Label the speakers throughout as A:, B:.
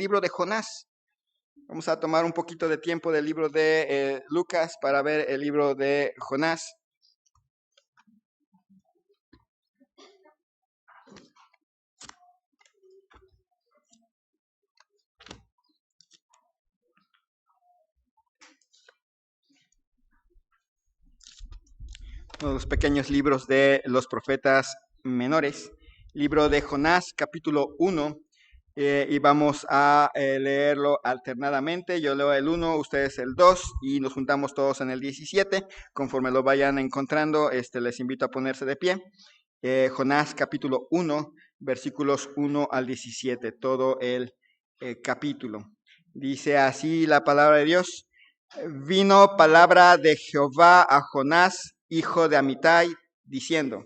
A: libro de Jonás. Vamos a tomar un poquito de tiempo del libro de Lucas para ver el libro de Jonás. Uno de los pequeños libros de los profetas menores. Libro de Jonás, capítulo 1. Y vamos a leerlo alternadamente. Yo leo el 1, ustedes el 2 y nos juntamos todos en el 17. Conforme lo vayan encontrando, les invito a ponerse de pie. Jonás capítulo 1, versículos 1 al 17, todo el capítulo. Dice así la palabra de Dios. Vino palabra de Jehová a Jonás, hijo de Amitai, diciendo: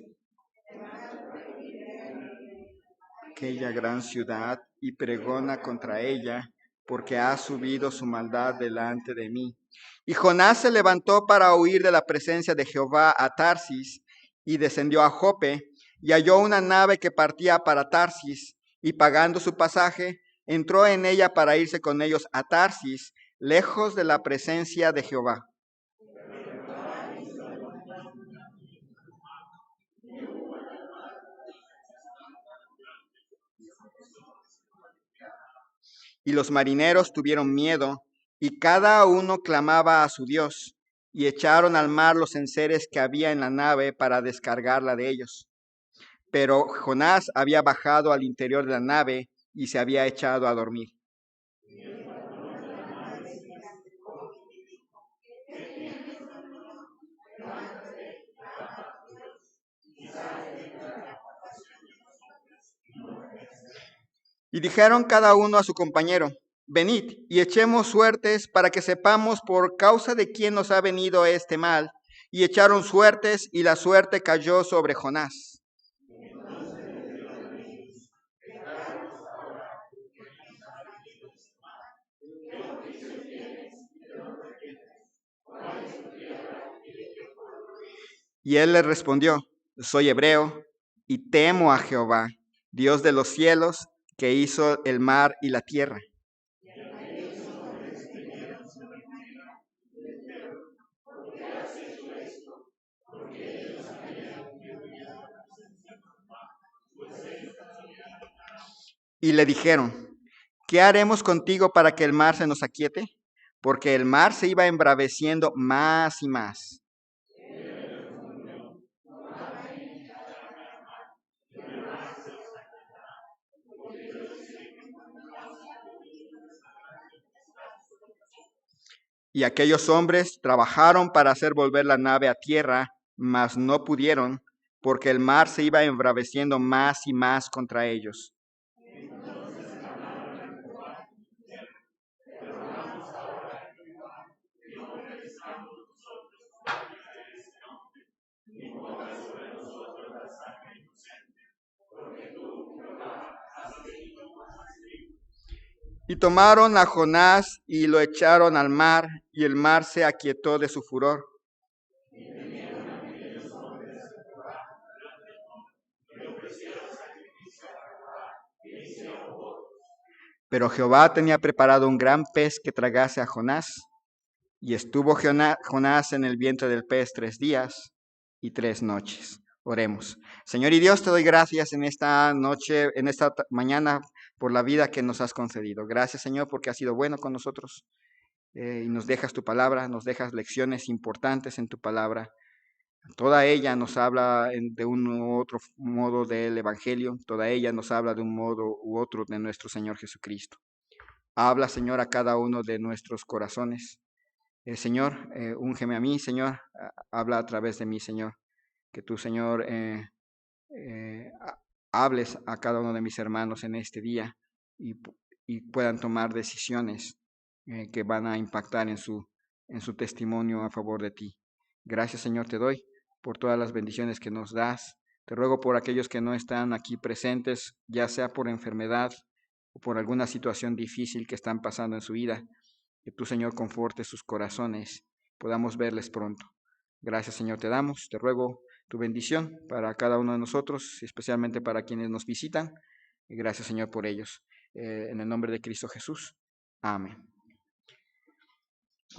A: aquella gran ciudad y pregona contra ella, porque ha subido su maldad delante de mí. Y Jonás se levantó para huir de la presencia de Jehová a Tarsis, y descendió a Jope, y halló una nave que partía para Tarsis, y pagando su pasaje, entró en ella para irse con ellos a Tarsis, lejos de la presencia de Jehová. Y los marineros tuvieron miedo, y cada uno clamaba a su Dios, y echaron al mar los enseres que había en la nave para descargarla de ellos. Pero Jonás había bajado al interior de la nave y se había echado a dormir. Y dijeron cada uno a su compañero: venid y echemos suertes para que sepamos por causa de quién nos ha venido este mal. Y echaron suertes, y la suerte cayó sobre Jonás. Y él les respondió: soy hebreo y temo a Jehová, Dios de los cielos, que hizo el mar y la tierra. Y le dijeron: ¿qué haremos contigo para que el mar se nos aquiete? Porque el mar se iba embraveciendo más y más. Y aquellos hombres trabajaron para hacer volver la nave a tierra, mas no pudieron, porque el mar se iba embraveciendo más y más contra ellos. Y tomaron a Jonás y lo echaron al mar, y el mar se aquietó de su furor. Pero Jehová tenía preparado un gran pez que tragase a Jonás, y estuvo Jonás en el vientre del pez 3 días y 3 noches. Oremos. Señor y Dios, te doy gracias en esta noche, en esta mañana, por la vida que nos has concedido. Gracias, Señor, porque has sido bueno con nosotros y nos dejas tu palabra, nos dejas lecciones importantes en tu palabra. Toda ella nos habla de un u otro modo del Evangelio, toda ella nos habla de un modo u otro de nuestro Señor Jesucristo. Habla, Señor, a cada uno de nuestros corazones. Señor, úngeme a mí, Señor, habla a través de mí, Señor. Que tú, Señor, hables a cada uno de mis hermanos en este día y puedan tomar decisiones que van a impactar en su testimonio a favor de ti. Gracias, Señor, te doy por todas las bendiciones que nos das. Te ruego por aquellos que no están aquí presentes, ya sea por enfermedad o por alguna situación difícil que están pasando en su vida. Que tú, Señor, confortes sus corazones, podamos verles pronto. Gracias, Señor, te damos. Te ruego tu bendición para cada uno de nosotros, especialmente para quienes nos visitan. Y gracias, Señor, por ellos. en el nombre de Cristo Jesús. Amén.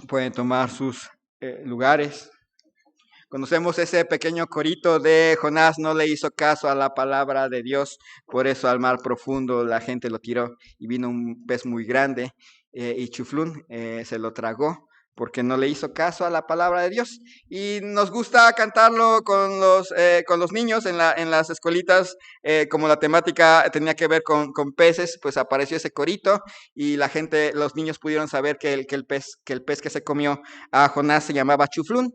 A: Pueden tomar sus lugares. Conocemos ese pequeño corito de Jonás no le hizo caso a la palabra de Dios, por eso al mar profundo la gente lo tiró y vino un pez muy grande y Chuflún se lo tragó porque no le hizo caso a la palabra de Dios. Y nos gusta cantarlo con los niños en las escuelitas, como la temática tenía que ver con peces, pues apareció ese corito y la gente, los niños pudieron saber que el pez que se comió a Jonás se llamaba Chuflún,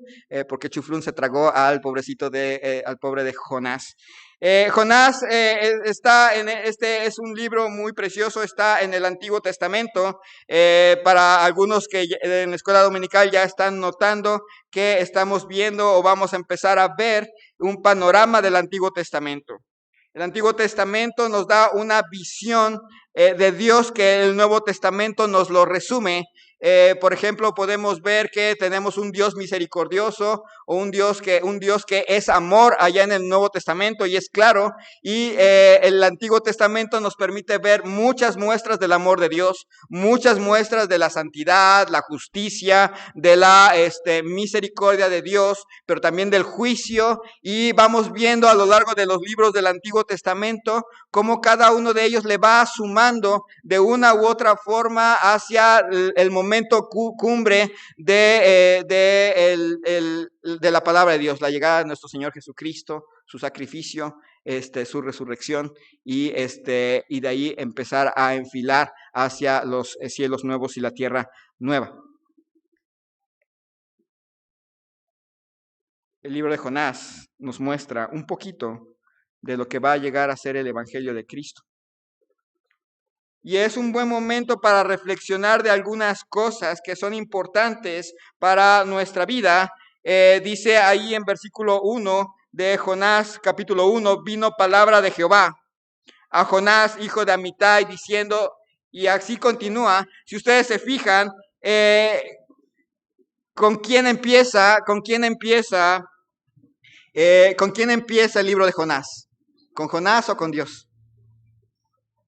A: porque Chuflún se tragó al pobre de Jonás. Jonás está este es un libro muy precioso, está en el Antiguo Testamento. Para algunos que en la escuela dominical ya están notando que estamos viendo o vamos a empezar a ver un panorama del Antiguo Testamento. El Antiguo Testamento nos da una visión de Dios que el Nuevo Testamento nos lo resume. Por ejemplo, podemos ver que tenemos un Dios misericordioso o un Dios que es amor allá en el Nuevo Testamento y es claro. Y el Antiguo Testamento nos permite ver muchas muestras del amor de Dios, muchas muestras de la santidad, la justicia, de la misericordia de Dios, pero también del juicio. Y vamos viendo a lo largo de los libros del Antiguo Testamento cómo cada uno de ellos le va sumando de una u otra forma hacia el momento cumbre de la palabra de Dios, la llegada de nuestro Señor Jesucristo, su sacrificio, su resurrección y de ahí empezar a enfilar hacia los cielos nuevos y la tierra nueva. El libro de Jonás nos muestra un poquito de lo que va a llegar a ser el Evangelio de Cristo. Y es un buen momento para reflexionar de algunas cosas que son importantes para nuestra vida. Dice ahí en versículo 1 de Jonás, capítulo 1, vino palabra de Jehová a Jonás, hijo de Amitai, diciendo, y así continúa. Si ustedes se fijan, ¿con quién empieza el libro de Jonás? ¿Con Jonás o con Dios?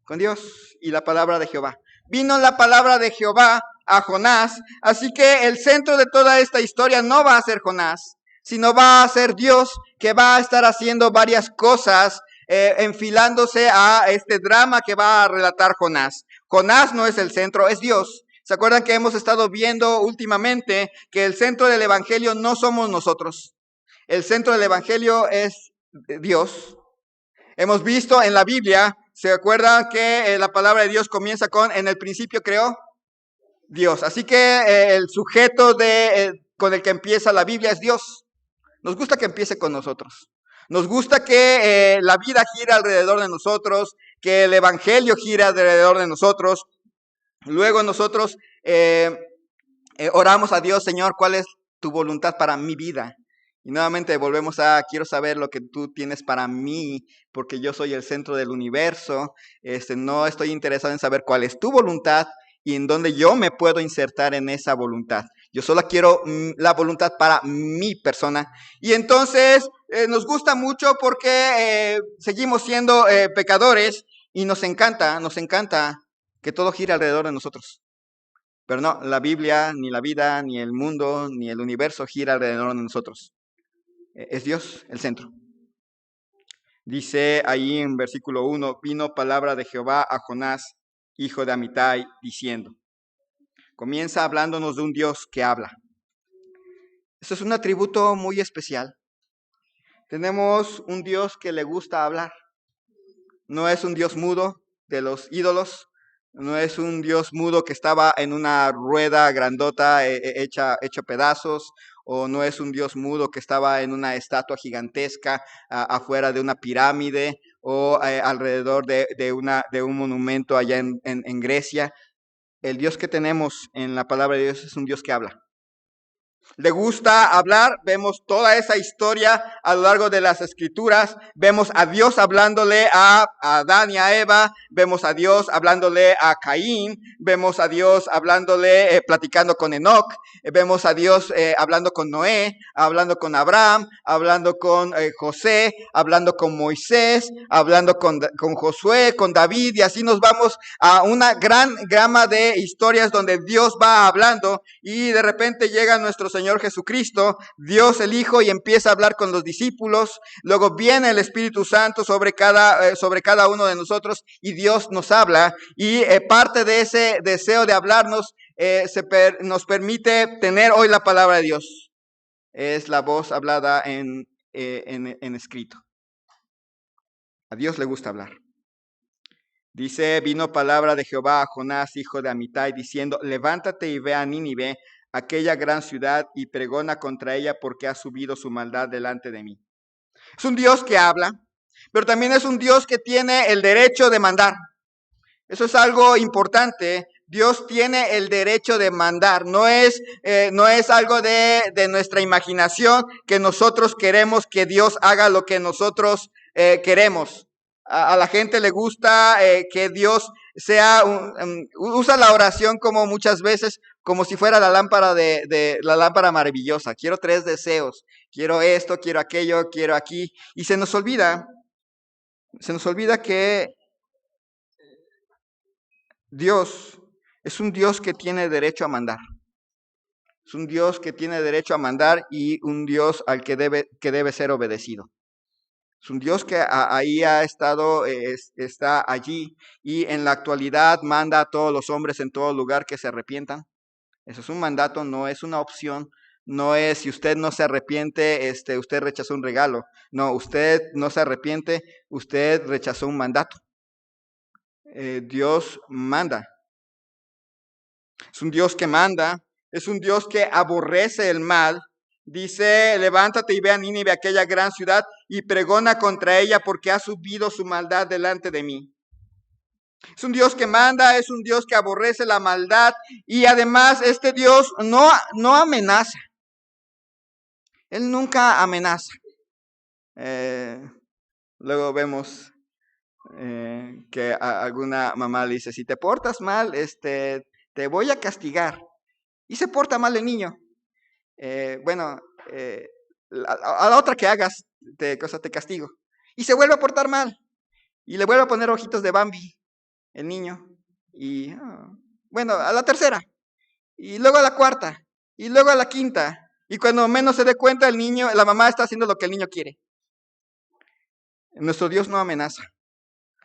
A: Con Dios y la palabra de Jehová. Vino la palabra de Jehová a Jonás, así que el centro de toda esta historia no va a ser Jonás, sino va a ser Dios, que va a estar haciendo varias cosas, enfilándose a este drama que va a relatar Jonás. Jonás no es el centro, es Dios. ¿Se acuerdan que hemos estado viendo últimamente que el centro del Evangelio no somos nosotros? El centro del Evangelio es Dios. Hemos visto en la Biblia, ¿se acuerdan que la palabra de Dios comienza con, en el principio creó Dios? Así que el sujeto con el que empieza la Biblia es Dios. Nos gusta que empiece con nosotros. Nos gusta que la vida gire alrededor de nosotros, que el Evangelio gire alrededor de nosotros. Luego nosotros oramos a Dios, Señor, ¿cuál es tu voluntad para mi vida? Y nuevamente volvemos quiero saber lo que tú tienes para mí, porque yo soy el centro del universo. No estoy interesado en saber cuál es tu voluntad y en dónde yo me puedo insertar en esa voluntad. Yo solo quiero la voluntad para mi persona. Y entonces nos gusta mucho porque seguimos siendo pecadores y nos encanta que todo gire alrededor de nosotros. Pero no, la Biblia, ni la vida, ni el mundo, ni el universo gira alrededor de nosotros. Es Dios el centro. Dice ahí en versículo 1, vino palabra de Jehová a Jonás, hijo de Amitai, diciendo. Comienza hablándonos de un Dios que habla. Esto es un atributo muy especial. Tenemos un Dios que le gusta hablar. No es un Dios mudo de los ídolos. No es un Dios mudo que estaba en una rueda grandota hecha pedazos. O no es un Dios mudo que estaba en una estatua gigantesca afuera de una pirámide o alrededor de un monumento allá en Grecia. El Dios que tenemos en la palabra de Dios es un Dios que habla. Le gusta hablar, vemos toda esa historia a lo largo de las escrituras, vemos a Dios hablándole a Adán y a Eva, vemos a Dios hablándole a Caín, vemos a Dios hablándole, platicando con Enoc, vemos a Dios hablando con Noé, hablando con Abraham, hablando con José, hablando con Moisés, hablando con Josué, con David, y así nos vamos a una gran gama de historias donde Dios va hablando y de repente llega nuestro Señor Jesucristo, Dios el Hijo, y empieza a hablar con los discípulos. Luego viene el Espíritu Santo sobre cada uno de nosotros y Dios nos habla. Y parte de ese deseo de hablarnos nos permite tener hoy la palabra de Dios. Es la voz hablada en escrito. A Dios le gusta hablar. Dice, vino palabra de Jehová a Jonás, hijo de Amitai, diciendo, levántate y ve a Nínive, aquella gran ciudad, y pregona contra ella porque ha subido su maldad delante de mí. Es un Dios que habla, pero también es un Dios que tiene el derecho de mandar. Eso es algo importante. Dios tiene el derecho de mandar. No es algo de nuestra imaginación que nosotros queremos que Dios haga lo que nosotros queremos. A la gente le gusta que Dios usa la oración como muchas veces, como si fuera la lámpara la lámpara maravillosa. Quiero 3 deseos. Quiero esto, quiero aquello, quiero aquí. Y se nos olvida que Dios es un Dios que tiene derecho a mandar. Es un Dios que tiene derecho a mandar y un Dios al que debe ser obedecido. Es un Dios que ahí ha estado, está allí y en la actualidad manda a todos los hombres en todo lugar que se arrepientan. Eso es un mandato, no es una opción. No es si usted no se arrepiente, usted rechazó un regalo. No, usted no se arrepiente, usted rechazó un mandato. Dios manda. Es un Dios que manda, es un Dios que aborrece el mal. Dice, levántate y ve a Nínive, aquella gran ciudad, y pregona contra ella porque ha subido su maldad delante de mí. Es un Dios que manda, es un Dios que aborrece la maldad y además este Dios no amenaza. Él nunca amenaza. Luego vemos que alguna mamá le dice, si te portas mal, te voy a castigar. Y se porta mal el niño. Bueno, a la otra que hagas, te castigo. Y se vuelve a portar mal. Y le vuelve a poner ojitos de Bambi, el niño. Y, bueno, a la tercera. Y luego a la cuarta. Y luego a la quinta. Y cuando menos se dé cuenta el niño, la mamá está haciendo lo que el niño quiere. Nuestro Dios no amenaza,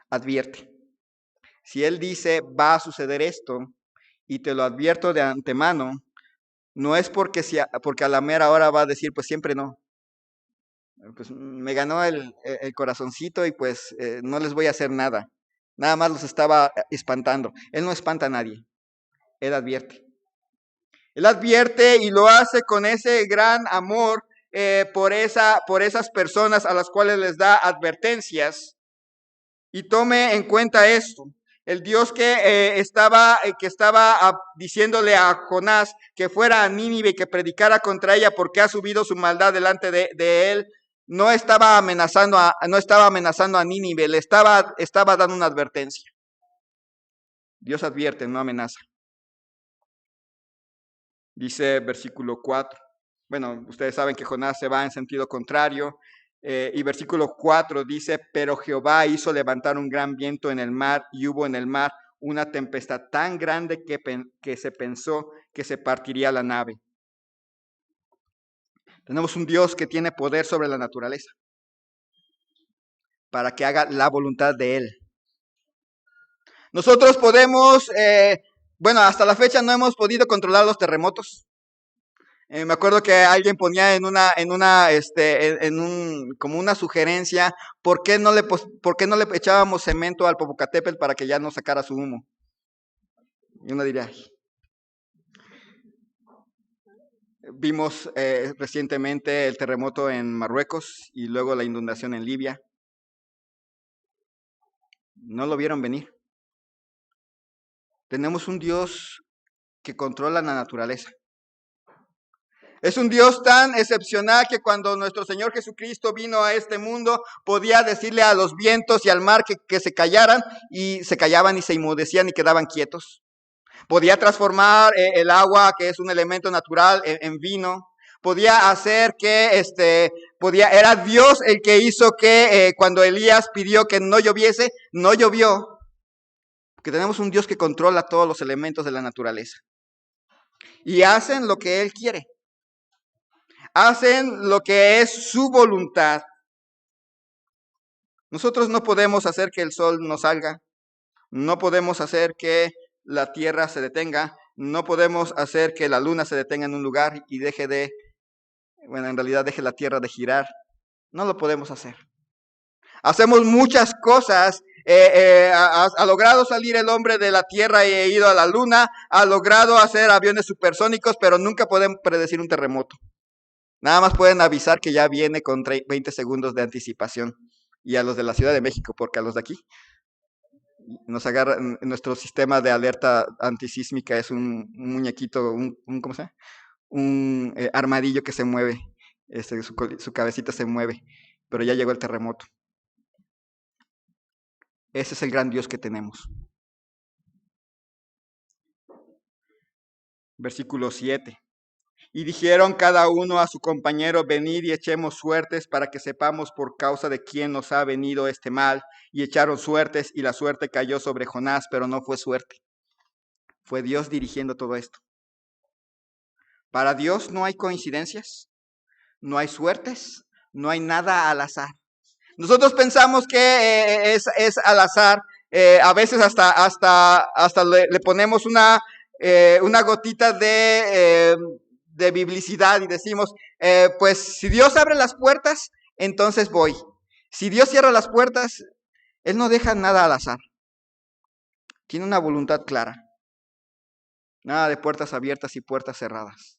A: advierte. Si Él dice, va a suceder esto, y te lo advierto de antemano, no es porque a la mera hora va a decir, pues siempre no. Pues me ganó el corazoncito y pues no les voy a hacer nada. Nada más los estaba espantando. Él no espanta a nadie. Él advierte. Él advierte y lo hace con ese gran amor por esas personas a las cuales les da advertencias. Y tome en cuenta esto. El Dios que estaba diciéndole a Jonás que fuera a Nínive y que predicara contra ella porque ha subido su maldad delante de él, no estaba amenazando a Nínive, le estaba dando una advertencia. Dios advierte, no amenaza. Dice versículo 4. Bueno, ustedes saben que Jonás se va en sentido contrario. Y versículo 4 dice, pero Jehová hizo levantar un gran viento en el mar y hubo en el mar una tempestad tan grande que se pensó que se partiría la nave. Tenemos un Dios que tiene poder sobre la naturaleza para que haga la voluntad de Él. Nosotros podemos, hasta la fecha no hemos podido controlar los terremotos. Me acuerdo que alguien ponía como una sugerencia, ¿por qué no le echábamos cemento al Popocatépetl para que ya no sacara su humo? Y uno diría, vimos recientemente el terremoto en Marruecos y luego la inundación en Libia. No lo vieron venir. Tenemos un Dios que controla la naturaleza. Es un Dios tan excepcional que cuando nuestro Señor Jesucristo vino a este mundo, podía decirle a los vientos y al mar que se callaran, y se callaban y se inmudecían y quedaban quietos. Podía transformar el agua, que es un elemento natural, en vino. Podía hacer que, era Dios el que hizo que cuando Elías pidió que no lloviese, no llovió. Porque tenemos un Dios que controla todos los elementos de la naturaleza. Y hacen lo que Él quiere. Hacen lo que es su voluntad. Nosotros no podemos hacer que el sol no salga. No podemos hacer que la tierra se detenga. No podemos hacer que la luna se detenga en un lugar y deje la tierra de girar. No lo podemos hacer. Hacemos muchas cosas. Ha logrado salir el hombre de la tierra y ha ido a la luna. Ha logrado hacer aviones supersónicos, pero nunca pueden predecir un terremoto. Nada más pueden avisar que ya viene con 20 segundos de anticipación. Y a los de la Ciudad de México, porque a los de aquí nos agarra, nuestro sistema de alerta antisísmica es un muñequito, ¿cómo se llama? Un armadillo que se mueve, su cabecita se mueve, pero ya llegó el terremoto. Ese es el gran Dios que tenemos. Versículo 7. Y dijeron cada uno a su compañero: venid y echemos suertes para que sepamos por causa de quién nos ha venido este mal. Y echaron suertes, y la suerte cayó sobre Jonás, pero no fue suerte. Fue Dios dirigiendo todo esto. Para Dios no hay coincidencias, no hay suertes, no hay nada al azar. Nosotros pensamos que es al azar. A veces hasta le ponemos una gotita de biblicidad y decimos, pues si Dios abre las puertas, entonces voy. Si Dios cierra las puertas, Él no deja nada al azar. Tiene una voluntad clara. Nada de puertas abiertas y puertas cerradas.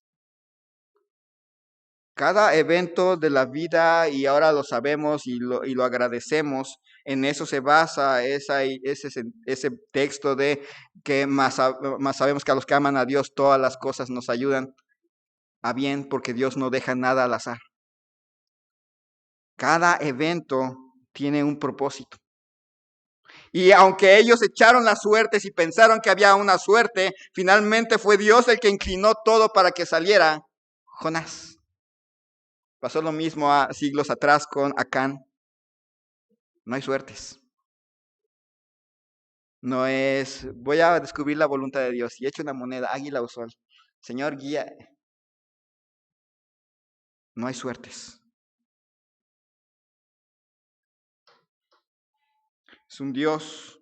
A: Cada evento de la vida, y ahora lo sabemos y lo agradecemos, en eso se basa ese texto de que más sabemos que a los que aman a Dios todas las cosas nos ayudan a bien, porque Dios no deja nada al azar. Cada evento tiene un propósito. Y aunque ellos echaron las suertes y pensaron que había una suerte, finalmente fue Dios el que inclinó todo para que saliera Jonás. Pasó lo mismo siglos atrás con Acán. No hay suertes. No es, voy a descubrir la voluntad de Dios y echo una moneda, águila o sol. Señor, guía. No hay suertes. Es un Dios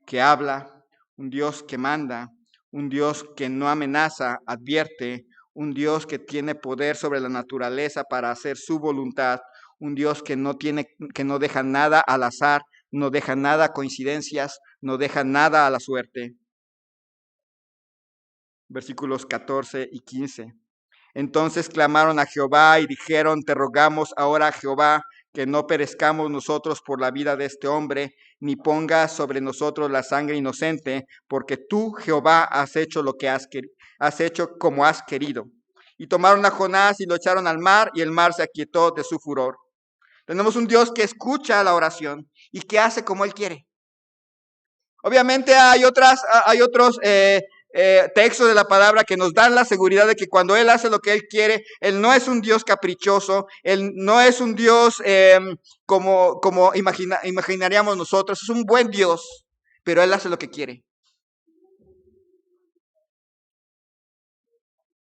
A: que habla, un Dios que manda, un Dios que no amenaza, advierte, un Dios que tiene poder sobre la naturaleza para hacer su voluntad, un Dios que no deja nada al azar, no deja nada a coincidencias, no deja nada a la suerte. Versículos 14 y 15. Entonces clamaron a Jehová y dijeron: te rogamos ahora, Jehová, que no perezcamos nosotros por la vida de este hombre, ni pongas sobre nosotros la sangre inocente, porque tú, Jehová, has hecho lo que has hecho como has querido. Y tomaron a Jonás y lo echaron al mar, y el mar se aquietó de su furor. Tenemos un Dios que escucha la oración y que hace como Él quiere. Obviamente hay otros textos de la palabra que nos dan la seguridad de que cuando Él hace lo que Él quiere, Él no es un Dios caprichoso, Él no es un Dios como imaginaríamos nosotros, es un buen Dios, pero Él hace lo que quiere.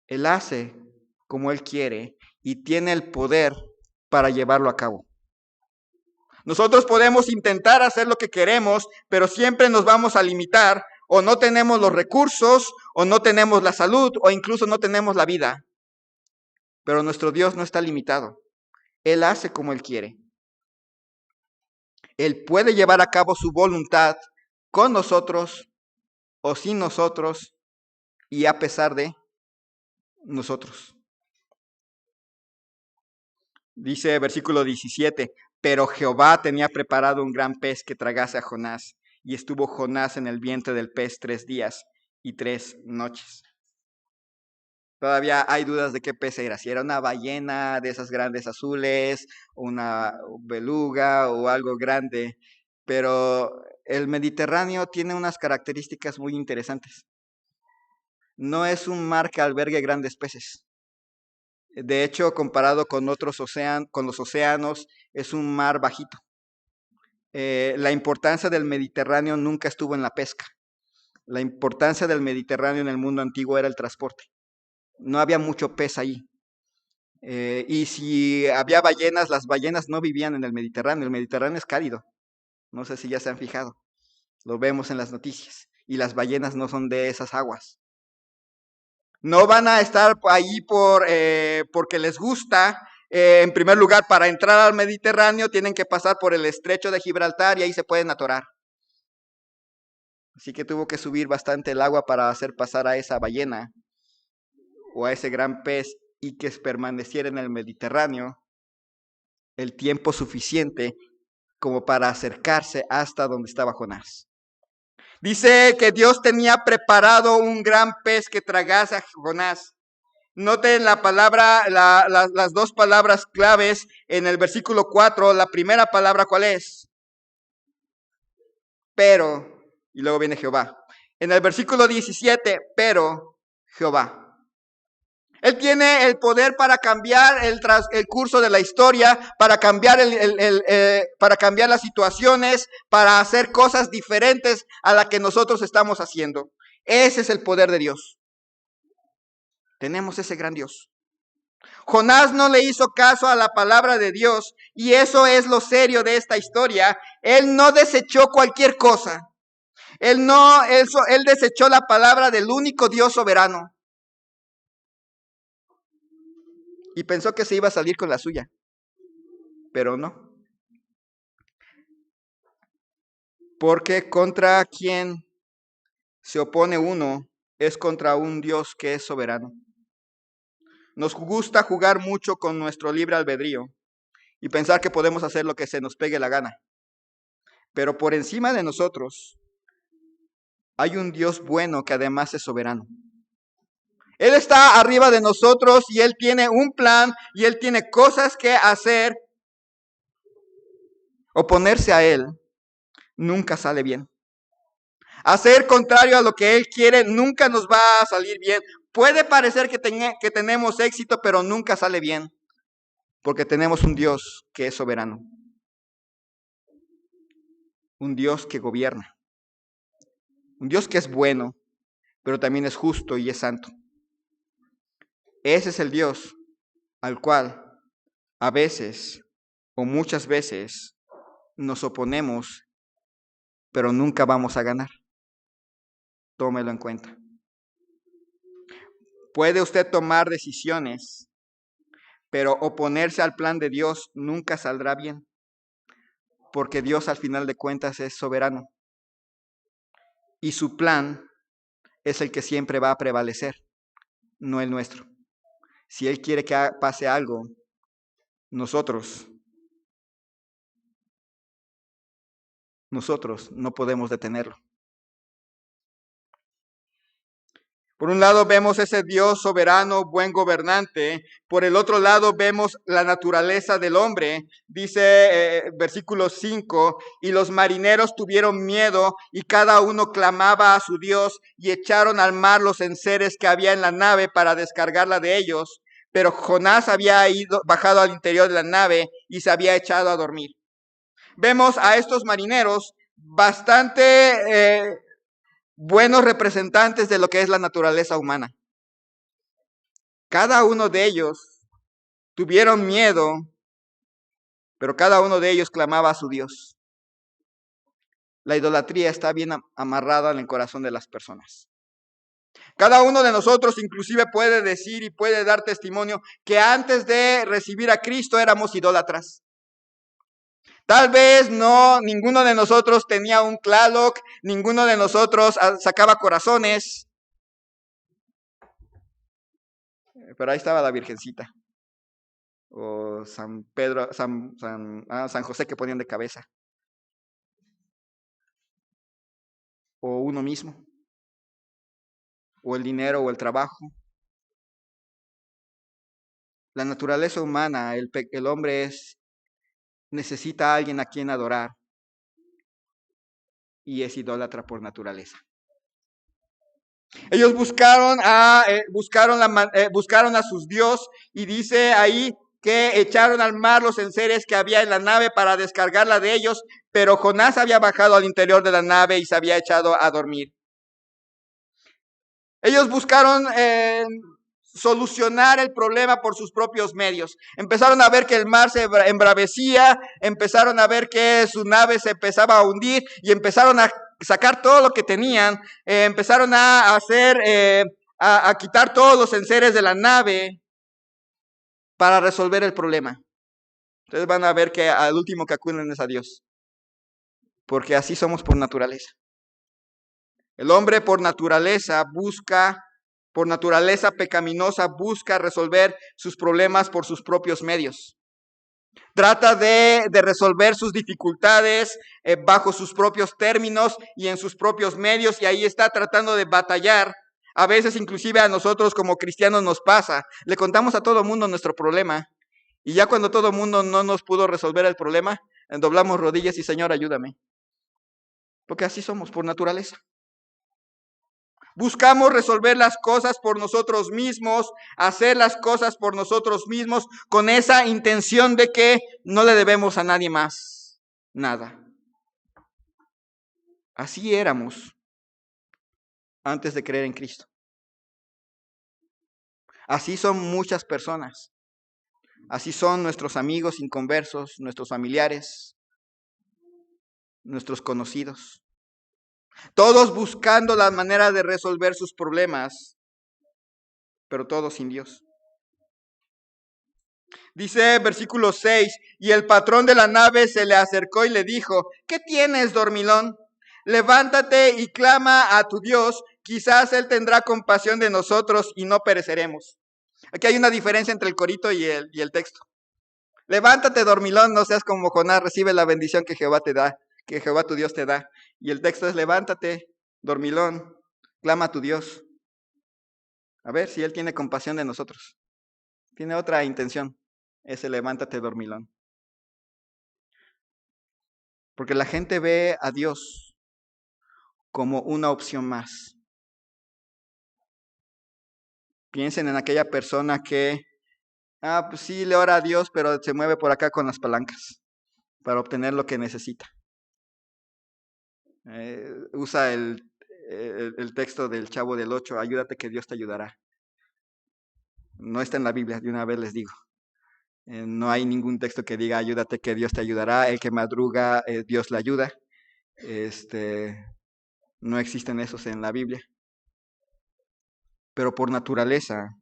A: Él hace como Él quiere y tiene el poder para llevarlo a cabo. Nosotros podemos intentar hacer lo que queremos, pero siempre nos vamos a limitar, o no tenemos los recursos, o no tenemos la salud, o incluso no tenemos la vida. Pero nuestro Dios no está limitado. Él hace como Él quiere. Él puede llevar a cabo su voluntad con nosotros o sin nosotros y a pesar de nosotros. Dice versículo 17, pero Jehová tenía preparado un gran pez que tragase a Jonás, y estuvo Jonás en el vientre del pez 3 días y 3 noches. Todavía hay dudas de qué pez era, si era una ballena de esas grandes azules, una beluga o algo grande, pero el Mediterráneo tiene unas características muy interesantes. No es un mar que albergue grandes peces. De hecho, comparado con otros océanos, con los océanos, es un mar bajito. La importancia del Mediterráneo nunca estuvo en la pesca. La importancia del Mediterráneo en el mundo antiguo era el transporte. No había mucho pez ahí. Y si había ballenas, las ballenas no vivían en el Mediterráneo. El Mediterráneo es cálido. No sé si ya se han fijado. Lo vemos en las noticias. Y las ballenas no son de esas aguas. No van a estar ahí porque les gusta. En primer lugar, para entrar al Mediterráneo tienen que pasar por el estrecho de Gibraltar y ahí se pueden atorar. Así que tuvo que subir bastante el agua para hacer pasar a esa ballena o a ese gran pez y que permaneciera en el Mediterráneo el tiempo suficiente como para acercarse hasta donde estaba Jonás. Dice que Dios tenía preparado un gran pez que tragase a Jonás. Noten la palabra, las dos palabras claves en el versículo 4. La primera palabra, ¿cuál es? Pero, y luego viene Jehová. En el versículo 17, pero Jehová. Él tiene el poder para cambiar el curso de la historia, para cambiar, para cambiar las situaciones, para hacer cosas diferentes a las que nosotros estamos haciendo. Ese es el poder de Dios. Tenemos ese gran Dios. Jonás no le hizo caso a la palabra de Dios y eso es lo serio de esta historia. Él no desechó cualquier cosa. Él desechó la palabra del único Dios soberano. Y pensó que se iba a salir con la suya. Pero no. Porque contra quien se opone uno es contra un Dios que es soberano. Nos gusta jugar mucho con nuestro libre albedrío y pensar que podemos hacer lo que se nos pegue la gana. Pero por encima de nosotros hay un Dios bueno que además es soberano. Él está arriba de nosotros y Él tiene un plan y Él tiene cosas que hacer. Oponerse a Él nunca sale bien. Hacer contrario a lo que Él quiere nunca nos va a salir bien. Puede parecer que tenemos éxito, pero nunca sale bien, porque tenemos un Dios que es soberano, un Dios que gobierna, un Dios que es bueno, pero también es justo y es santo. Ese es el Dios al cual a veces o muchas veces nos oponemos, pero nunca vamos a ganar. Tómelo en cuenta. Puede usted tomar decisiones, pero oponerse al plan de Dios nunca saldrá bien, porque Dios al final de cuentas es soberano. Y su plan es el que siempre va a prevalecer, no el nuestro. Si Él quiere que pase algo, nosotros no podemos detenerlo. Por un lado vemos ese Dios soberano, buen gobernante. Por el otro lado vemos la naturaleza del hombre. Dice versículo 5, y los marineros tuvieron miedo y cada uno clamaba a su Dios y echaron al mar los enseres que había en la nave para descargarla de ellos. Pero Jonás había bajado al interior de la nave y se había echado a dormir. Vemos a estos marineros bastante buenos representantes de lo que es la naturaleza humana. Cada uno de ellos tuvieron miedo, pero cada uno de ellos clamaba a su Dios. La idolatría está bien amarrada en el corazón de las personas. Cada uno de nosotros inclusive puede decir y puede dar testimonio que antes de recibir a Cristo éramos idólatras. Tal vez no, ninguno de nosotros tenía un Tlaloc, ninguno de nosotros sacaba corazones, pero ahí estaba la Virgencita, o San Pedro, San José que ponían de cabeza, o uno mismo, o el dinero o el trabajo, La naturaleza humana, el hombre necesita a alguien a quien adorar y es idólatra por naturaleza. Ellos buscaron a sus dios y dice ahí que echaron al mar los enseres que había en la nave para descargarla de ellos, pero Jonás había bajado al interior de la nave y se había echado a dormir. Ellos buscaron solucionar el problema por sus propios medios. Empezaron a ver que el mar se embravecía, empezaron a ver que su nave se empezaba a hundir y empezaron a sacar todo lo que tenían, empezaron a hacer, a quitar todos los enseres de la nave para resolver el problema. Ustedes van a ver que al último que acuden es a Dios, porque así somos por naturaleza. El hombre por naturaleza pecaminosa, busca resolver sus problemas por sus propios medios. Trata de resolver sus dificultades bajo sus propios términos y en sus propios medios, y ahí está tratando de batallar. A veces inclusive a nosotros como cristianos nos pasa. Le contamos a todo el mundo nuestro problema, y ya cuando todo el mundo no nos pudo resolver el problema, doblamos rodillas y Señor, ayúdame. Porque así somos por naturaleza. Buscamos resolver las cosas por nosotros mismos, hacer las cosas por nosotros mismos, con esa intención de que no le debemos a nadie más nada. Así éramos antes de creer en Cristo. Así son muchas personas. Así son nuestros amigos inconversos, nuestros familiares, nuestros conocidos. Todos buscando la manera de resolver sus problemas, pero todos sin Dios. Dice versículo 6, y el patrón de la nave se le acercó y le dijo, ¿qué tienes, dormilón? Levántate y clama a tu Dios, quizás Él tendrá compasión de nosotros y no pereceremos. Aquí hay una diferencia entre el corito y el texto. Levántate, dormilón, no seas como Jonás, recibe la bendición que Jehová te da, que Jehová tu Dios te da. Y el texto es, levántate, dormilón, clama a tu Dios. A ver si Él tiene compasión de nosotros. Tiene otra intención, ese levántate, dormilón. Porque la gente ve a Dios como una opción más. Piensen en aquella persona que, pues sí, le ora a Dios, pero se mueve por acá con las palancas para obtener lo que necesita. Usa el texto del Chavo del 8, ayúdate que Dios te ayudará. No está en la Biblia, de una vez les digo. No hay ningún texto que diga ayúdate que Dios te ayudará, el que madruga, Dios le ayuda. No existen esos en la Biblia. Pero por naturaleza,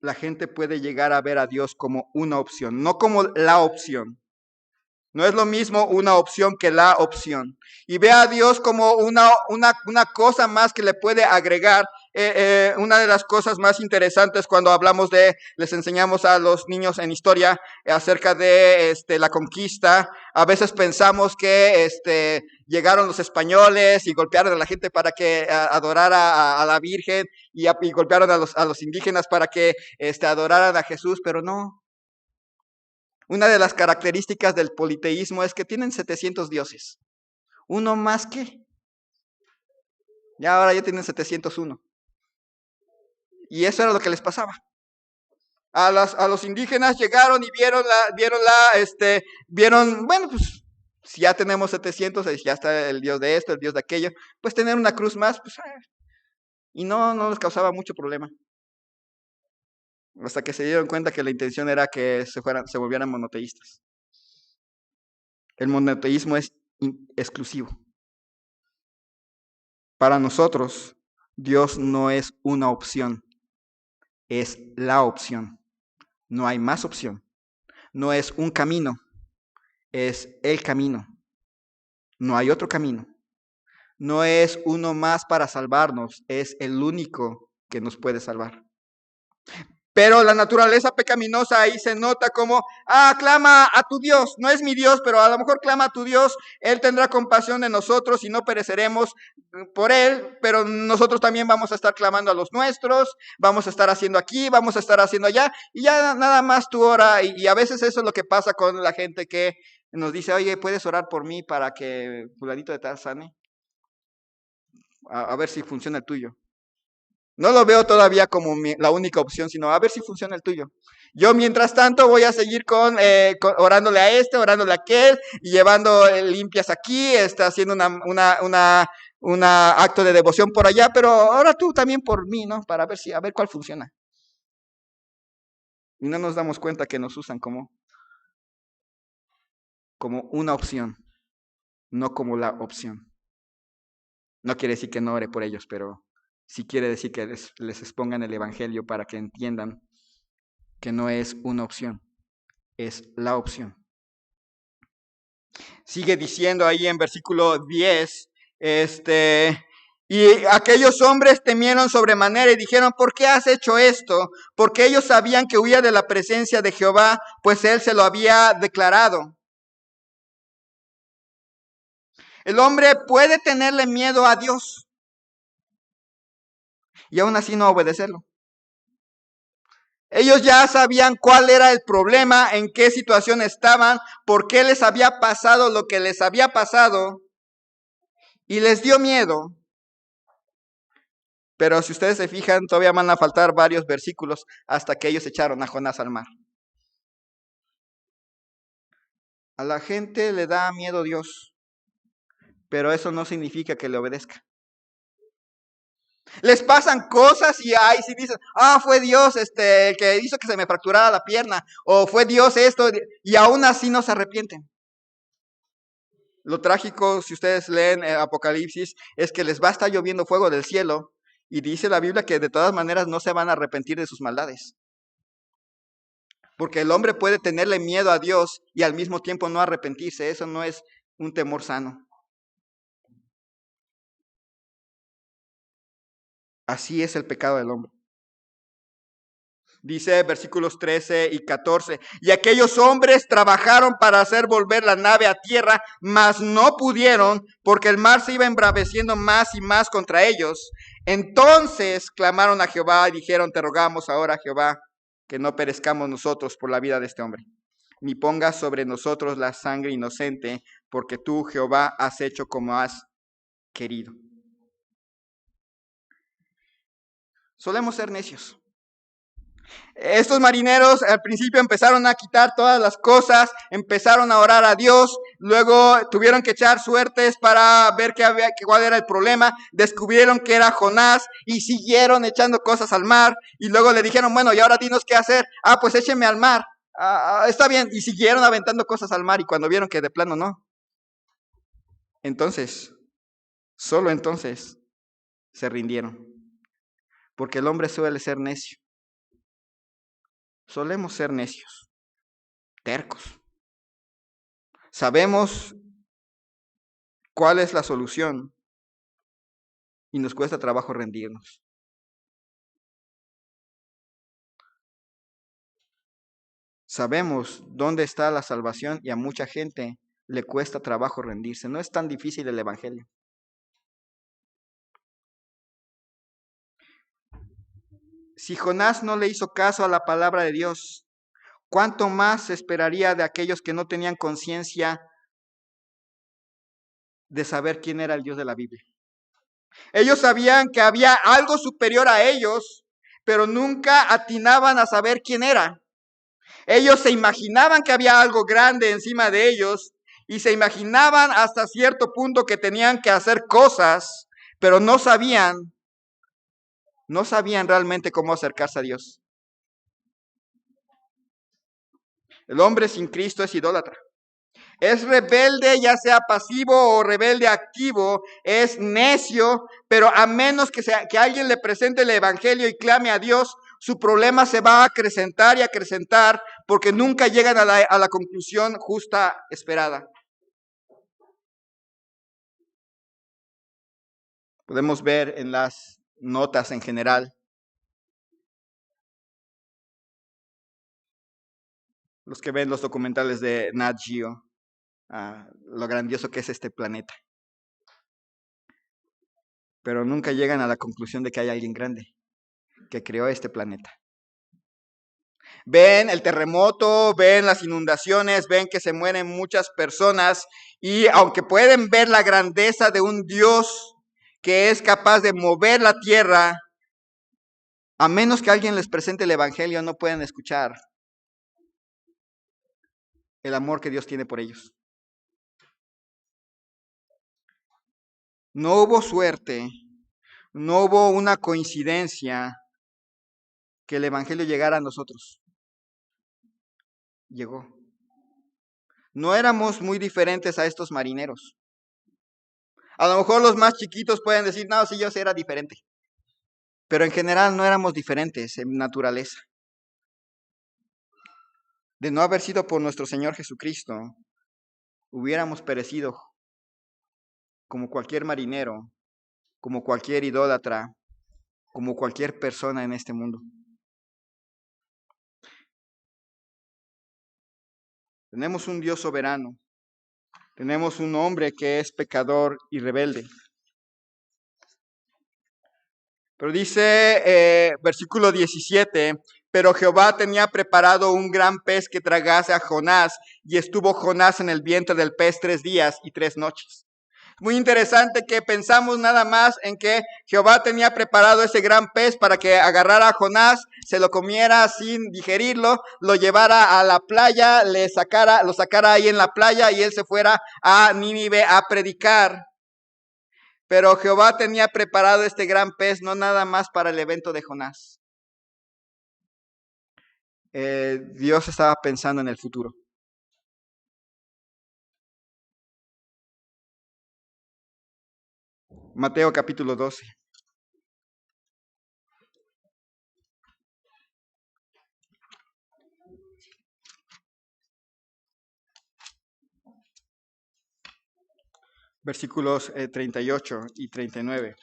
A: la gente puede llegar a ver a Dios como una opción, no como la opción. No es lo mismo una opción que la opción. Y ve a Dios como una cosa más que le puede agregar. Una de las cosas más interesantes cuando hablamos les enseñamos a los niños en historia acerca de la conquista. A veces pensamos que llegaron los españoles y golpearon a la gente para que adorara a la Virgen y golpearon a los indígenas para que adoraran a Jesús, pero no. Una de las características del politeísmo es que tienen 700 dioses. ¿Uno más que? Ahora ya tienen 701. Y eso era lo que les pasaba. A los indígenas llegaron y vieron, bueno, pues si ya tenemos 700, ya está el dios de esto, el dios de aquello, pues tener una cruz más, pues, y no les causaba mucho problema. Hasta que se dieron cuenta que la intención era que se volvieran monoteístas. El monoteísmo es exclusivo. Para nosotros, Dios no es una opción, es la opción. No hay más opción. No es un camino, es el camino. No hay otro camino. No es uno más para salvarnos, es el único que nos puede salvar. Pero la naturaleza pecaminosa ahí se nota como, clama a tu Dios. No es mi Dios, pero a lo mejor clama a tu Dios. Él tendrá compasión de nosotros y no pereceremos por Él, pero nosotros también vamos a estar clamando a los nuestros, vamos a estar haciendo aquí, vamos a estar haciendo allá, y ya nada más tú ora. Y a veces eso es lo que pasa con la gente que nos dice, oye, ¿puedes orar por mí para que fulanito de tal sane? A ver si funciona el tuyo. No lo veo todavía como la única opción, sino a ver si funciona el tuyo. Yo, mientras tanto, voy a seguir orándole a este, orándole a aquel, y llevando limpias aquí, haciendo una acto de devoción por allá, pero ahora tú también por mí, ¿no? Para ver a ver cuál funciona. Y no nos damos cuenta que nos usan como una opción, no como la opción. No quiere decir que no ore por ellos, pero sí quiere decir que les expongan el evangelio para que entiendan que no es una opción, es la opción. Sigue diciendo ahí en versículo 10, y aquellos hombres temieron sobremanera y dijeron, ¿por qué has hecho esto? Porque ellos sabían que huía de la presencia de Jehová, pues él se lo había declarado. El hombre puede tenerle miedo a Dios y aún así no obedecerlo. Ellos ya sabían cuál era el problema, en qué situación estaban, por qué les había pasado lo que les había pasado, y les dio miedo. Pero si ustedes se fijan, todavía van a faltar varios versículos hasta que ellos echaron a Jonás al mar. A la gente le da miedo Dios, pero eso no significa que le obedezca. Les pasan cosas y ahí sí dicen, fue Dios el que hizo que se me fracturara la pierna, o fue Dios esto, y aún así no se arrepienten. Lo trágico, si ustedes leen Apocalipsis, es que les va a estar lloviendo fuego del cielo, y dice la Biblia que de todas maneras no se van a arrepentir de sus maldades. Porque el hombre puede tenerle miedo a Dios y al mismo tiempo no arrepentirse. Eso no es un temor sano. Así es el pecado del hombre. Dice versículos 13 y 14, y aquellos hombres trabajaron para hacer volver la nave a tierra, mas no pudieron, porque el mar se iba embraveciendo más y más contra ellos. Entonces clamaron a Jehová y dijeron, te rogamos ahora, Jehová, que no perezcamos nosotros por la vida de este hombre, ni pongas sobre nosotros la sangre inocente, porque tú, Jehová, has hecho como has querido. Solemos ser necios. Estos marineros al principio empezaron a quitar todas las cosas, empezaron a orar a Dios, luego tuvieron que echar suertes para ver cuál era el problema, descubrieron que era Jonás y siguieron echando cosas al mar, y luego le dijeron, bueno, y ahora dinos qué hacer. Pues écheme al mar. Está bien, y siguieron aventando cosas al mar, y cuando vieron que de plano no, entonces, solo entonces, se rindieron, porque el hombre suele ser necio. Solemos ser necios, tercos. Sabemos cuál es la solución y nos cuesta trabajo rendirnos. Sabemos dónde está la salvación y a mucha gente le cuesta trabajo rendirse. No es tan difícil el evangelio. Si Jonás no le hizo caso a la palabra de Dios, ¿cuánto más se esperaría de aquellos que no tenían conciencia de saber quién era el Dios de la Biblia? Ellos sabían que había algo superior a ellos, pero nunca atinaban a saber quién era. Ellos se imaginaban que había algo grande encima de ellos y se imaginaban hasta cierto punto que tenían que hacer cosas, pero no sabían realmente cómo acercarse a Dios. El hombre sin Cristo es idólatra. Es rebelde, ya sea pasivo o rebelde activo, es necio, pero a menos que alguien le presente el evangelio y clame a Dios, su problema se va a acrecentar y acrecentar porque nunca llegan a la conclusión justa esperada. Podemos ver en las notas en general Los que ven los documentales de Nat Geo, lo grandioso que es este planeta. Pero nunca llegan a la conclusión de que hay alguien grande que creó este planeta. Ven el terremoto, ven las inundaciones, ven que se mueren muchas personas y aunque pueden ver la grandeza de un Dios que es capaz de mover la tierra, a menos que alguien les presente el Evangelio, no pueden escuchar el amor que Dios tiene por ellos. No hubo suerte, no hubo una coincidencia que el Evangelio llegara a nosotros. Llegó. No éramos muy diferentes a estos marineros. A lo mejor los más chiquitos pueden decir, no, sí, yo sí era diferente. Pero en general no éramos diferentes en naturaleza. De no haber sido por nuestro Señor Jesucristo, hubiéramos perecido como cualquier marinero, como cualquier idólatra, como cualquier persona en este mundo. Tenemos un Dios soberano. Tenemos un hombre que es pecador y rebelde. Pero dice versículo 17, pero Jehová tenía preparado un gran pez que tragase a Jonás, y estuvo Jonás en el vientre del pez 3 días y 3 noches. Muy interesante que pensamos nada más en que Jehová tenía preparado ese gran pez para que agarrara a Jonás, se lo comiera sin digerirlo, lo llevara a la playa, lo sacara ahí en la playa y él se fuera a Nínive a predicar. Pero Jehová tenía preparado este gran pez no nada más para el evento de Jonás. Dios estaba pensando en el futuro. Mateo capítulo 12. Versículos 38 y 39.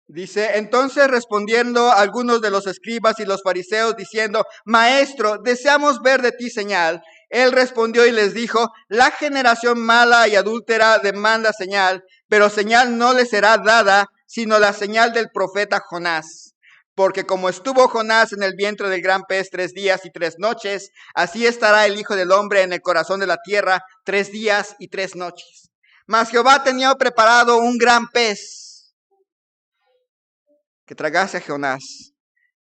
A: Dice, entonces respondiendo algunos de los escribas y los fariseos diciendo, Maestro, deseamos ver de ti señal. Él respondió y les dijo, la generación mala y adúltera demanda señal, pero señal no le será dada, sino la señal del profeta Jonás. Porque como estuvo Jonás en el vientre del gran pez 3 días y 3 noches, así estará el Hijo del Hombre en el corazón de la tierra 3 días y 3 noches. Mas Jehová tenía preparado un gran pez que tragase a Jonás,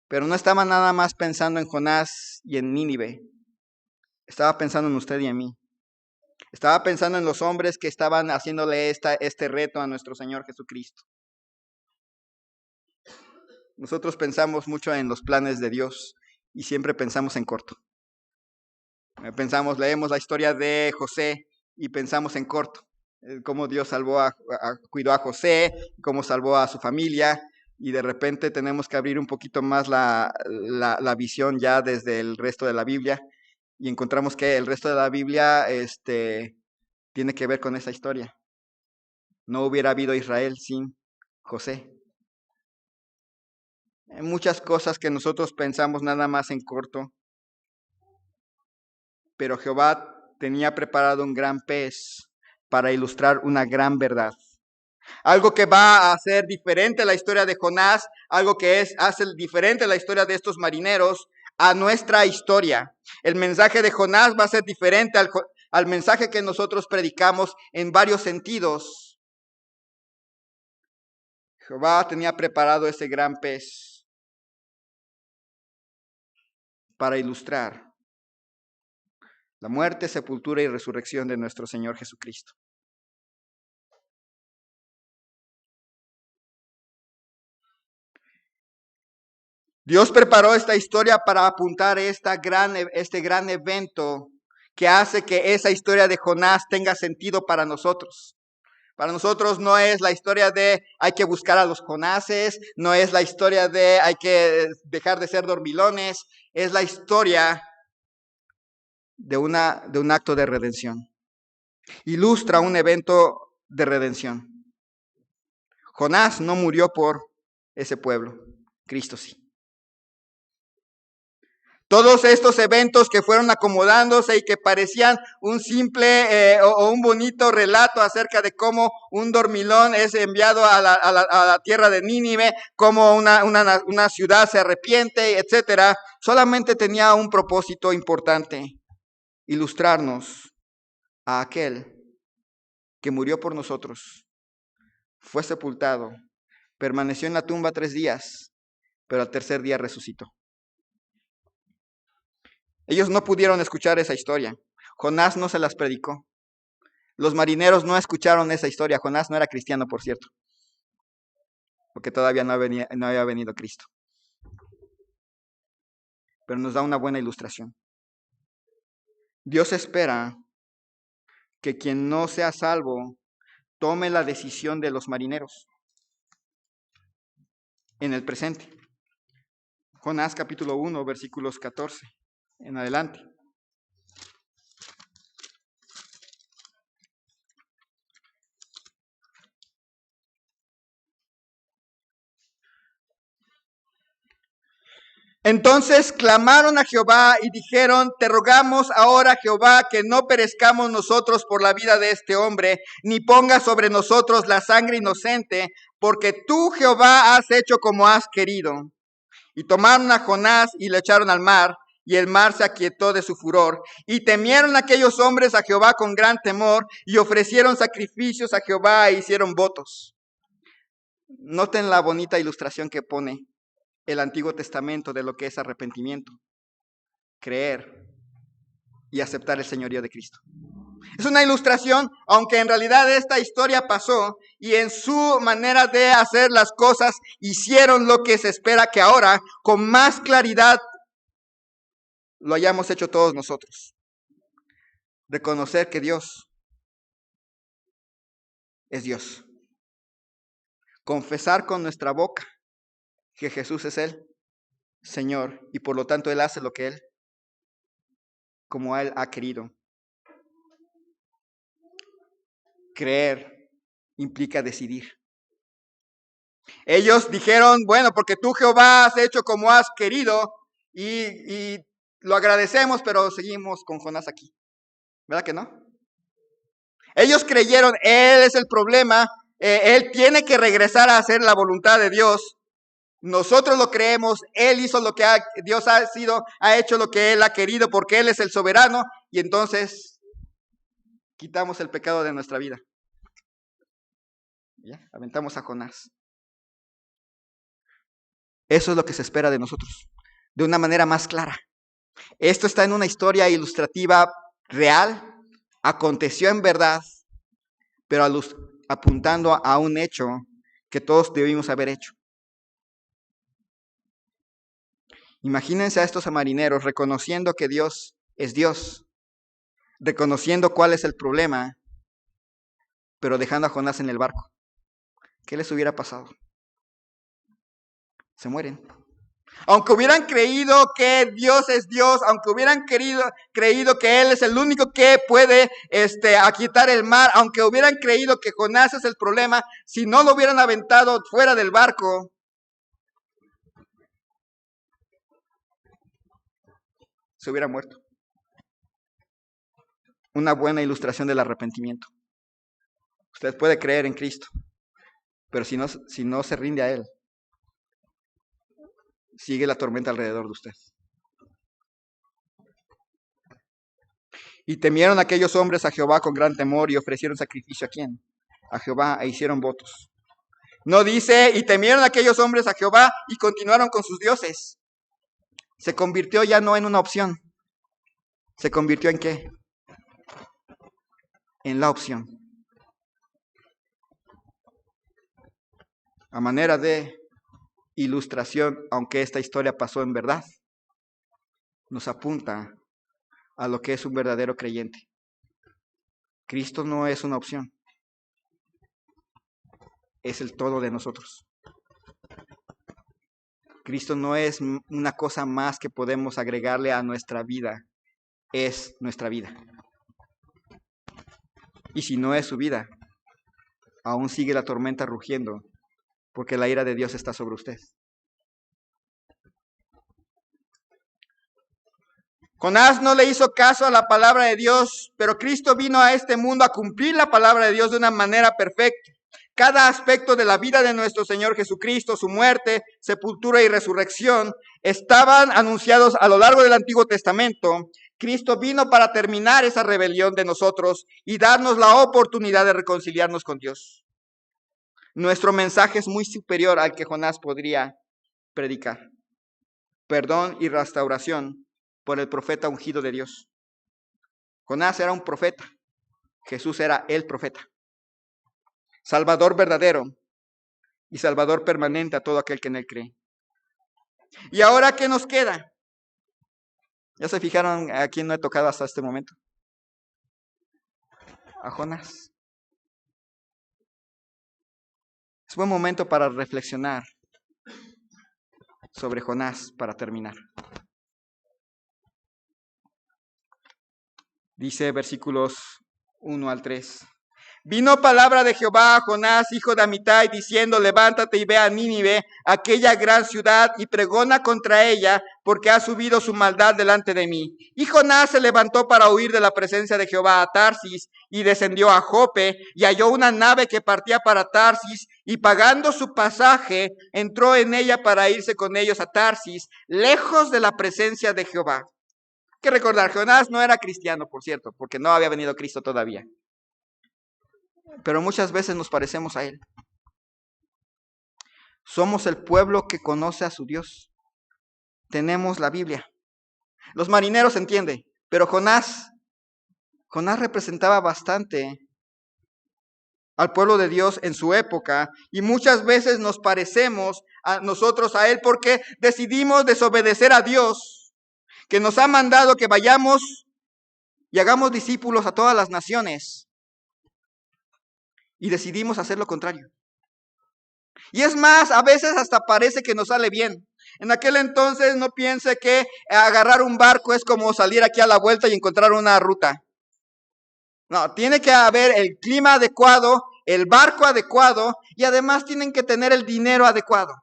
A: pero no estaba nada más pensando en Jonás y en Nínive. Estaba pensando en usted y en mí. Estaba pensando en los hombres que estaban haciéndole este reto a nuestro Señor Jesucristo. Nosotros pensamos mucho en los planes de Dios y siempre pensamos en corto. Leemos la historia de José y pensamos en corto. Cómo Dios cuidó a José, cómo salvó a su familia, y de repente tenemos que abrir un poquito más la visión ya desde el resto de la Biblia y encontramos que el resto de la Biblia tiene que ver con esa historia. No hubiera habido Israel sin José. Hay muchas cosas que nosotros pensamos nada más en corto, pero Jehová tenía preparado un gran pez para ilustrar una gran verdad. Algo que va a hacer diferente la historia de Jonás, algo que hace diferente la historia de estos marineros a nuestra historia. El mensaje de Jonás va a ser diferente al mensaje que nosotros predicamos en varios sentidos. Jehová tenía preparado ese gran pez para ilustrar la muerte, sepultura y resurrección de nuestro Señor Jesucristo. Dios preparó esta historia para apuntar este gran evento que hace que esa historia de Jonás tenga sentido para nosotros. Para nosotros no es la historia de hay que buscar a los Jonases, no es la historia de hay que dejar de ser dormilones, es la historia de un acto de redención. Ilustra un evento de redención. Jonás no murió por ese pueblo, Cristo sí. Todos estos eventos que fueron acomodándose y que parecían un simple o un bonito relato acerca de cómo un dormilón es enviado a la tierra de Nínive, cómo una ciudad se arrepiente, etcétera, solamente tenía un propósito importante: ilustrarnos a aquel que murió por nosotros, fue sepultado, permaneció en la tumba 3 días, pero al tercer día resucitó. Ellos no pudieron escuchar esa historia. Jonás no se las predicó. Los marineros no escucharon esa historia. Jonás no era cristiano, por cierto, porque todavía no había venido Cristo. Pero nos da una buena ilustración. Dios espera que quien no sea salvo tome la decisión de los marineros en el presente. Jonás capítulo 1, versículos 14 en adelante. Entonces clamaron a Jehová y dijeron: te rogamos ahora, Jehová, que no perezcamos nosotros por la vida de este hombre, ni pongas sobre nosotros la sangre inocente, porque tú, Jehová, has hecho como has querido. Y tomaron a Jonás y le echaron al mar, y el mar se aquietó de su furor. Y temieron aquellos hombres a Jehová con gran temor, y ofrecieron sacrificios a Jehová e hicieron votos. Noten la bonita ilustración que pone el Antiguo Testamento de lo que es arrepentimiento, creer y aceptar el señorío de Cristo. Es una ilustración, aunque en realidad esta historia pasó y en su manera de hacer las cosas hicieron lo que se espera que ahora con más claridad lo hayamos hecho todos nosotros. Reconocer que Dios es Dios. Confesar con nuestra boca que Jesús es el Señor y por lo tanto Él hace lo que Él, como Él ha querido. Creer implica decidir. Ellos dijeron: bueno, porque tú, Jehová, has hecho como has querido y lo agradecemos, pero seguimos con Jonás aquí. ¿Verdad que no? Ellos creyeron: Él es el problema, Él tiene que regresar a hacer la voluntad de Dios. Nosotros lo creemos, Él hizo lo que Dios ha hecho lo que Él ha querido porque Él es el soberano, y entonces quitamos el pecado de nuestra vida. ¿Ya? Aventamos a Jonás. Eso es lo que se espera de nosotros, de una manera más clara. Esto está en una historia ilustrativa real, aconteció en verdad, pero apuntando a un hecho que todos debimos haber hecho. Imagínense a estos marineros reconociendo que Dios es Dios, reconociendo cuál es el problema, pero dejando a Jonás en el barco. ¿Qué les hubiera pasado? Se mueren. Aunque hubieran creído que Dios es Dios, aunque hubieran creído que Él es el único que puede aquietar el mar, aunque hubieran creído que Jonás es el problema, si no lo hubieran aventado fuera del barco, se hubiera muerto. Una buena ilustración del arrepentimiento. Usted puede creer en Cristo, pero si no se rinde a Él, sigue la tormenta alrededor de usted. Y temieron aquellos hombres a Jehová con gran temor y ofrecieron sacrificio ¿a quién? A Jehová, e hicieron votos. No dice: y temieron aquellos hombres a Jehová y continuaron con sus dioses. Se convirtió ya no en una opción. ¿Se convirtió en qué? En la opción. A manera de ilustración, aunque esta historia pasó en verdad, nos apunta a lo que es un verdadero creyente. Cristo no es una opción, es el todo de nosotros. Cristo no es una cosa más que podemos agregarle a nuestra vida, es nuestra vida. Y si no es su vida, aún sigue la tormenta rugiendo, porque la ira de Dios está sobre usted. Jonás no le hizo caso a la palabra de Dios, pero Cristo vino a este mundo a cumplir la palabra de Dios de una manera perfecta. Cada aspecto de la vida de nuestro Señor Jesucristo, su muerte, sepultura y resurrección, estaban anunciados a lo largo del Antiguo Testamento. Cristo vino para terminar esa rebelión de nosotros y darnos la oportunidad de reconciliarnos con Dios. Nuestro mensaje es muy superior al que Jonás podría predicar. Perdón y restauración por el profeta ungido de Dios. Jonás era un profeta. Jesús era el profeta. Salvador verdadero y Salvador permanente a todo aquel que en él cree. ¿Y ahora qué nos queda? ¿Ya se fijaron a quién no he tocado hasta este momento? A Jonás. Es buen momento para reflexionar sobre Jonás para terminar. Dice versículos 1 al 3. Vino palabra de Jehová a Jonás, hijo de Amitai, diciendo, levántate y ve a Nínive, aquella gran ciudad, y pregona contra ella, porque ha subido su maldad delante de mí. Y Jonás se levantó para huir de la presencia de Jehová a Tarsis, y descendió a Jope, y halló una nave que partía para Tarsis, y pagando su pasaje, entró en ella para irse con ellos a Tarsis, lejos de la presencia de Jehová. Hay que recordar, Jonás no era cristiano, por cierto, porque no había venido Cristo todavía. Pero muchas veces nos parecemos a él. Somos el pueblo que conoce a su Dios. Tenemos la Biblia. Los marineros entienden, pero Jonás representaba bastante al pueblo de Dios en su época, y muchas veces nos parecemos a nosotros a él porque decidimos desobedecer a Dios, que nos ha mandado que vayamos y hagamos discípulos a todas las naciones. Y decidimos hacer lo contrario. Y es más, a veces hasta parece que nos sale bien. En aquel entonces no piense que agarrar un barco es como salir aquí a la vuelta y encontrar una ruta. No, tiene que haber el clima adecuado, el barco adecuado y además tienen que tener el dinero adecuado.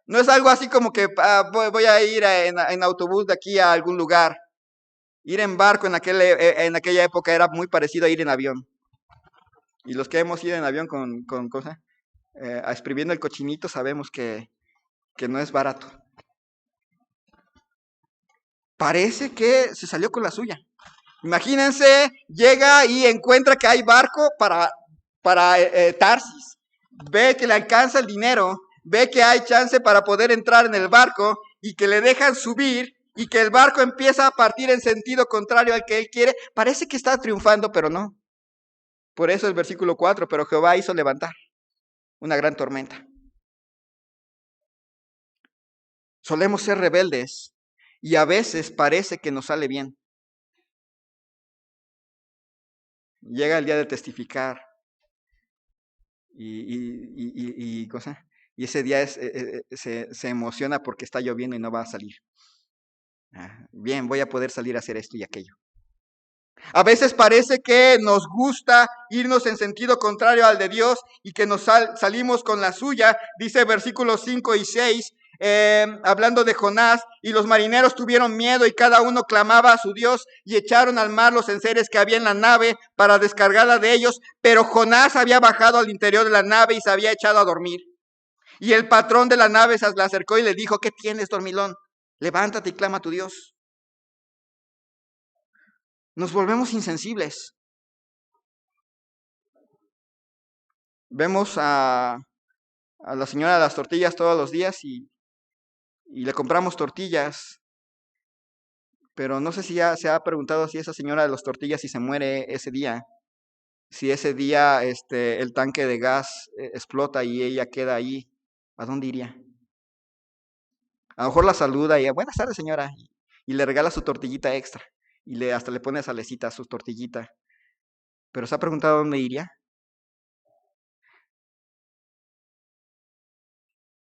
A: No es algo así como que voy a ir en autobús de aquí a algún lugar. Ir en barco en aquella época era muy parecido a ir en avión. Y los que hemos ido en avión con cosas, exprimiendo el cochinito, sabemos que no es barato. Parece que se salió con la suya. Imagínense, llega y encuentra que hay barco para Tarsis. Ve que le alcanza el dinero, ve que hay chance para poder entrar en el barco y que le dejan subir y que el barco empieza a partir en sentido contrario al que él quiere. Parece que está triunfando, pero no. Por eso el versículo 4, pero Jehová hizo levantar una gran tormenta. Solemos ser rebeldes y a veces parece que nos sale bien. Llega el día de testificar y ese día se emociona porque está lloviendo y no va a salir. Bien, voy a poder salir a hacer esto y aquello. A veces parece que nos gusta irnos en sentido contrario al de Dios y que nos salimos con la suya. Dice versículos 5 y 6, hablando de Jonás, y los marineros tuvieron miedo y cada uno clamaba a su Dios y echaron al mar los enseres que había en la nave para descargarla de ellos, pero Jonás había bajado al interior de la nave y se había echado a dormir. Y el patrón de la nave se le acercó y le dijo, ¿qué tienes, dormilón? Levántate y clama a tu Dios. Nos volvemos insensibles. Vemos a la señora de las tortillas todos los días y le compramos tortillas, pero no sé si ya se ha preguntado si esa señora de las tortillas si se muere ese día, si ese día el tanque de gas explota y ella queda ahí, ¿a dónde iría? A lo mejor la saluda y buenas tardes señora, y le regala su tortillita extra y hasta le pone salecita a su tortillita, pero ¿se ha preguntado dónde iría?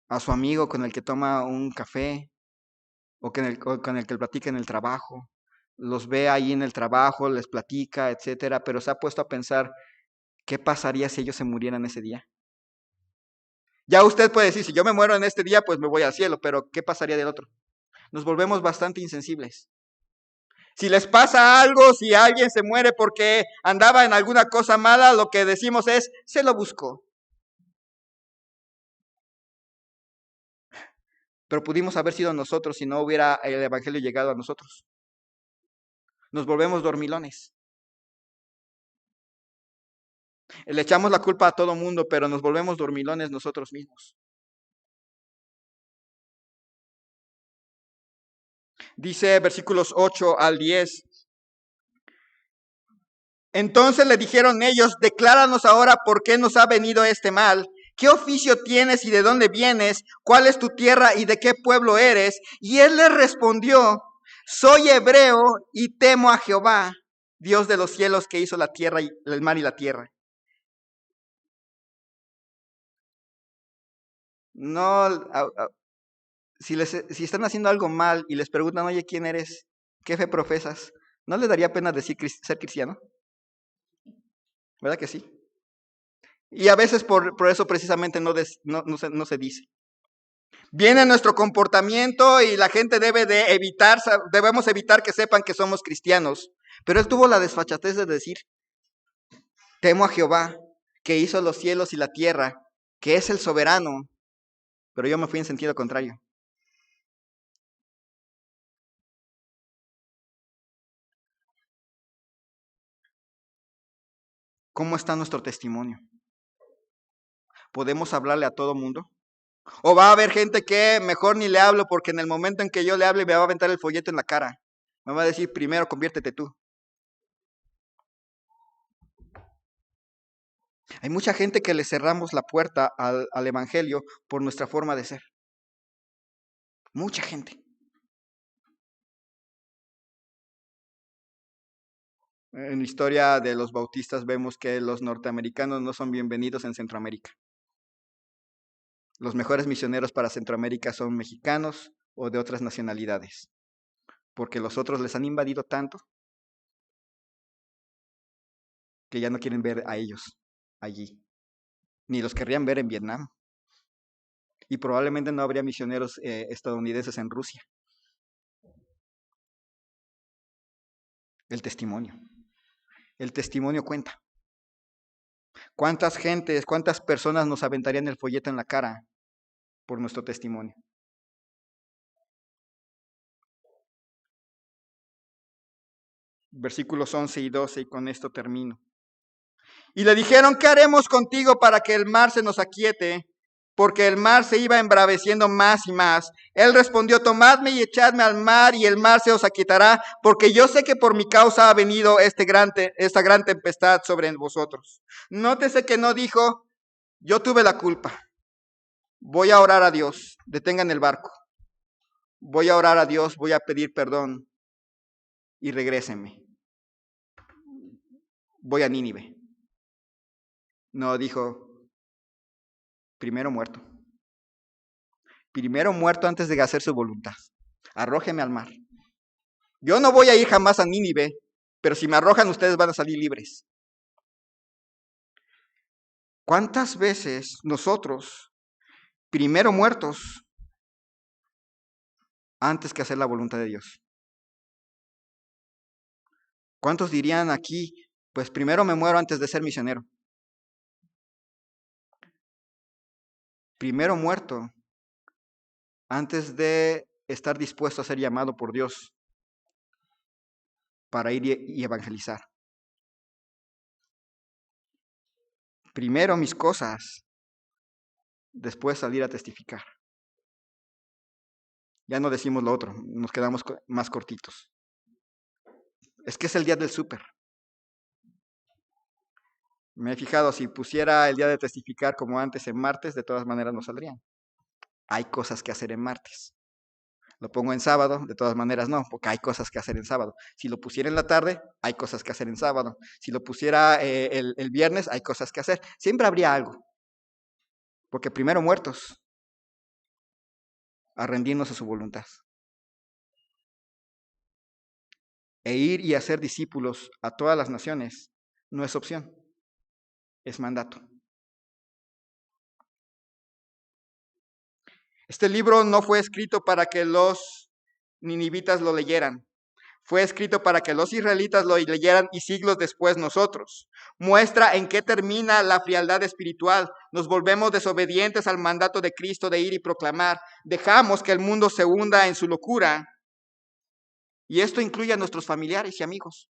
A: A su amigo con el que toma un café o con el que platica en el trabajo. Los ve ahí en el trabajo, les platica, etcétera, pero se ha puesto a pensar ¿Qué pasaría si ellos se murieran ese día? Ya usted puede decir, si yo me muero en este día, pues me voy al cielo, pero ¿qué pasaría del otro? Nos volvemos bastante insensibles. Si les pasa algo, si alguien se muere porque andaba en alguna cosa mala, lo que decimos es, se lo buscó. Pero pudimos haber sido nosotros si no hubiera el Evangelio llegado a nosotros. Nos volvemos dormilones. Le echamos la culpa a todo mundo, pero nos volvemos dormilones nosotros mismos. Dice versículos 8 al 10. Entonces le dijeron ellos, decláranos ahora por qué nos ha venido este mal. ¿Qué oficio tienes y de dónde vienes? ¿Cuál es tu tierra y de qué pueblo eres? Y él les respondió, soy hebreo y temo a Jehová, Dios de los cielos que hizo la tierra y el mar y la tierra. No, si están haciendo algo mal y les preguntan, oye, ¿quién eres? ¿Qué fe profesas? ¿No les daría pena decir ser cristiano? ¿Verdad que sí? Y a veces por eso precisamente no se dice. Viene nuestro comportamiento y la gente debemos evitar que sepan que somos cristianos. Pero él tuvo la desfachatez de decir, temo a Jehová, que hizo los cielos y la tierra, que es el soberano. Pero yo me fui en sentido contrario. ¿Cómo está nuestro testimonio? ¿Podemos hablarle a todo mundo? ¿O va a haber gente que mejor ni le hablo porque en el momento en que yo le hable me va a aventar el folleto en la cara? Me va a decir, primero conviértete tú. Hay mucha gente que le cerramos la puerta al Evangelio por nuestra forma de ser. Mucha gente. En la historia de los bautistas vemos que los norteamericanos no son bienvenidos en Centroamérica. Los mejores misioneros para Centroamérica son mexicanos o de otras nacionalidades, porque los otros les han invadido tanto que ya no quieren ver a ellos allí, ni los querrían ver en Vietnam. Y probablemente no habría misioneros estadounidenses en Rusia. El testimonio. El testimonio cuenta. ¿Cuántas gentes, cuántas personas nos aventarían el folleto en la cara por nuestro testimonio? Versículos 11 y 12, y con esto termino. Y le dijeron, ¿qué haremos contigo para que el mar se nos aquiete? Porque el mar se iba embraveciendo más y más. Él respondió, tomadme y echadme al mar y el mar se os aquietará, porque yo sé que por mi causa ha venido esta gran tempestad sobre vosotros. Nótese que no dijo, yo tuve la culpa. Voy a orar a Dios, detengan el barco. Voy a orar a Dios, voy a pedir perdón y regrésenme. Voy a Nínive. No, dijo, primero muerto. Primero muerto antes de hacer su voluntad. Arrójeme al mar. Yo no voy a ir jamás a Nínive, pero si me arrojan ustedes van a salir libres. ¿Cuántas veces nosotros, primero muertos, antes que hacer la voluntad de Dios? ¿Cuántos dirían aquí, pues primero me muero antes de ser misionero? Primero muerto antes de estar dispuesto a ser llamado por Dios para ir y evangelizar. Primero mis cosas, después salir a testificar. Ya no decimos lo otro, nos quedamos más cortitos. Es que es el día del súper. Me he fijado, si pusiera el día de testificar como antes en martes, de todas maneras no saldrían. Hay cosas que hacer en martes. Lo pongo en sábado, de todas maneras no, porque hay cosas que hacer en sábado. Si lo pusiera en la tarde, hay cosas que hacer en sábado. Si lo pusiera el viernes, hay cosas que hacer. Siempre habría algo. Porque primero muertos a rendirnos a su voluntad. E ir y hacer discípulos a todas las naciones no es opción. es mandato. Este libro no fue escrito para que los ninivitas lo leyeran. Fue escrito para que los israelitas lo leyeran y siglos después nosotros. Muestra en qué termina la frialdad espiritual. Nos volvemos desobedientes al mandato de Cristo de ir y proclamar. Dejamos que el mundo se hunda en su locura. Y esto incluye a nuestros familiares y amigos.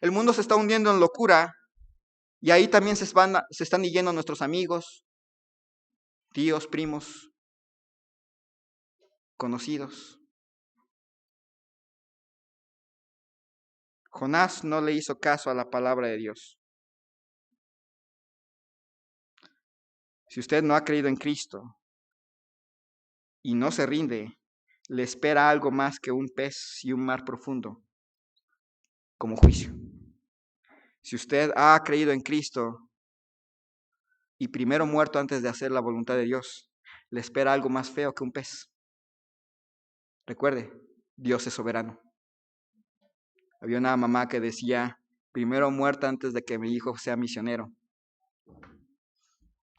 A: El mundo se está hundiendo en locura y ahí también se están yendo nuestros amigos, tíos, primos, conocidos. Jonás no le hizo caso a la palabra de Dios. Si usted no ha creído en Cristo y no se rinde, le espera algo más que un pez y un mar profundo, como juicio. Si usted ha creído en Cristo y primero muerto antes de hacer la voluntad de Dios, le espera algo más feo que un pez. Recuerde, Dios es soberano. Había una mamá que decía, primero muerta antes de que mi hijo sea misionero.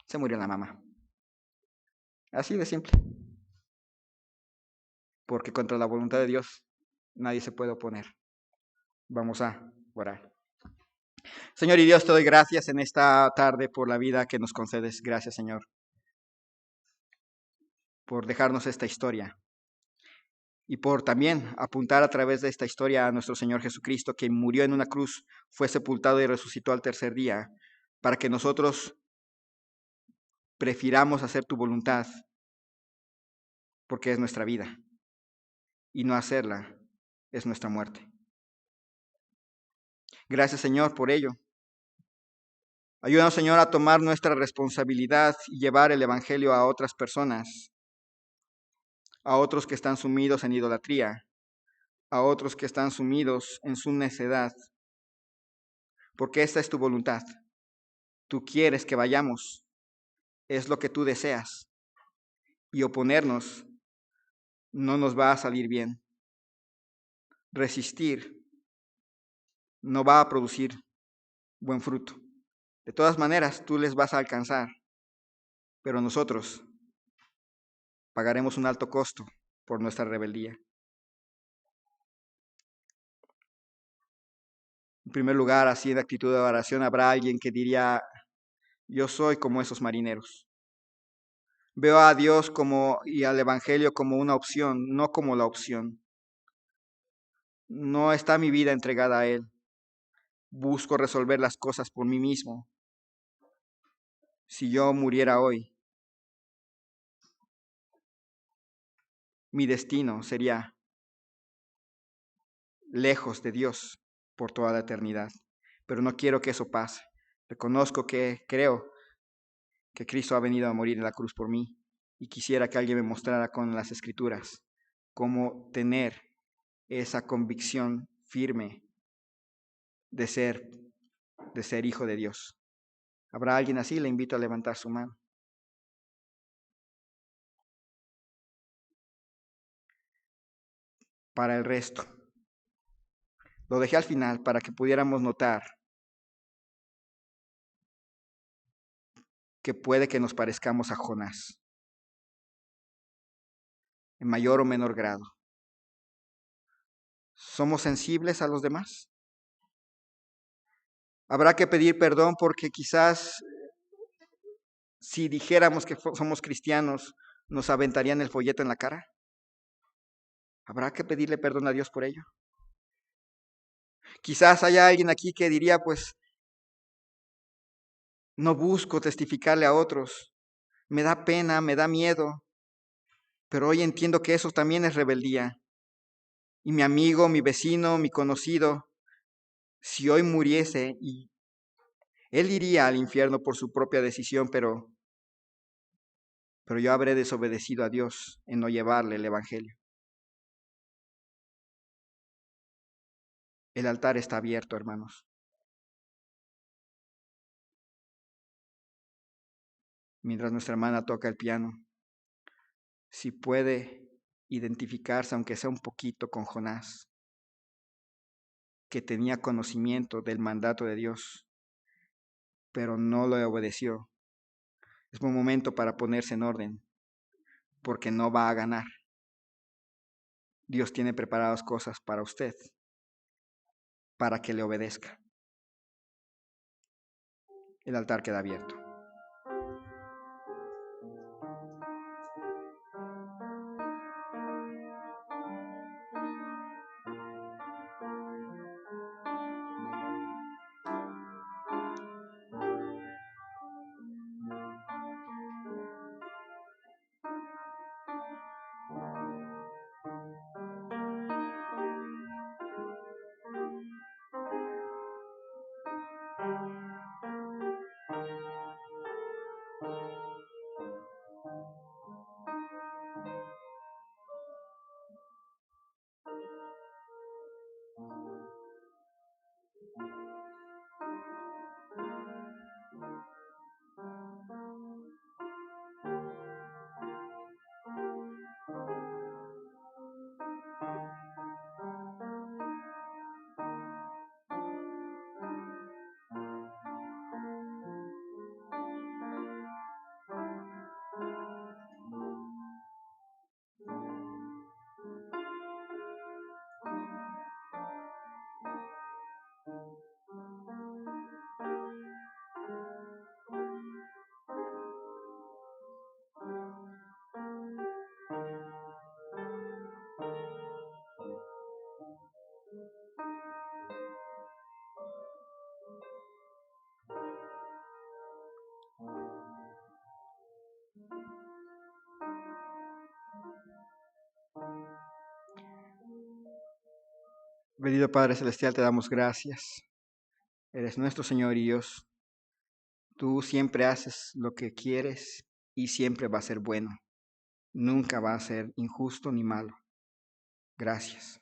A: Se murió la mamá. Así de simple. Porque contra la voluntad de Dios nadie se puede oponer. Vamos a orar. Señor y Dios, te doy gracias en esta tarde por la vida que nos concedes. Gracias, Señor, por dejarnos esta historia y por también apuntar a través de esta historia a nuestro Señor Jesucristo, que murió en una cruz, fue sepultado y resucitó al tercer día, para que nosotros prefiramos hacer tu voluntad, porque es nuestra vida, y no hacerla es nuestra muerte. Gracias, Señor, por ello. Ayúdanos, Señor, a tomar nuestra responsabilidad y llevar el Evangelio a otras personas, a otros que están sumidos en idolatría, a otros que están sumidos en su necedad, porque esta es tu voluntad. Tú quieres que vayamos, es lo que tú deseas, y oponernos no nos va a salir bien. Resistir no va a producir buen fruto. De todas maneras, tú les vas a alcanzar, pero nosotros pagaremos un alto costo por nuestra rebeldía. En primer lugar, así en actitud de oración, habrá alguien que diría, yo soy como esos marineros. Veo a Dios y al Evangelio como una opción, no como la opción. No está mi vida entregada a Él. Busco resolver las cosas por mí mismo. Si yo muriera hoy, mi destino sería lejos de Dios por toda la eternidad. Pero no quiero que eso pase. Creo que Cristo ha venido a morir en la cruz por mí y quisiera que alguien me mostrara con las Escrituras cómo tener esa convicción firme de ser hijo de Dios. ¿Habrá alguien así? Le invito a levantar su mano. Para el resto, lo dejé al final para que pudiéramos notar que puede que nos parezcamos a Jonás, en mayor o menor grado. ¿Somos sensibles a los demás? Habrá que pedir perdón porque quizás si dijéramos que somos cristianos, nos aventarían el folleto en la cara. Habrá que pedirle perdón a Dios por ello. Quizás haya alguien aquí que diría, pues, no busco testificarle a otros. Me da pena, me da miedo. Pero hoy entiendo que eso también es rebeldía. Y mi amigo, mi vecino, mi conocido, si hoy muriese, y él iría al infierno por su propia decisión, pero yo habré desobedecido a Dios en no llevarle el Evangelio. El altar está abierto, hermanos. Mientras nuestra hermana toca el piano, si puede identificarse, aunque sea un poquito, con Jonás, que tenía conocimiento del mandato de Dios, pero no le obedeció. Es un momento para ponerse en orden, porque no va a ganar. Dios tiene preparadas cosas para usted, para que le obedezca. El altar queda abierto. Bendito Padre Celestial, te damos gracias. Eres nuestro Señor y Dios. Tú siempre haces lo que quieres y siempre va a ser bueno. Nunca va a ser injusto ni malo. Gracias.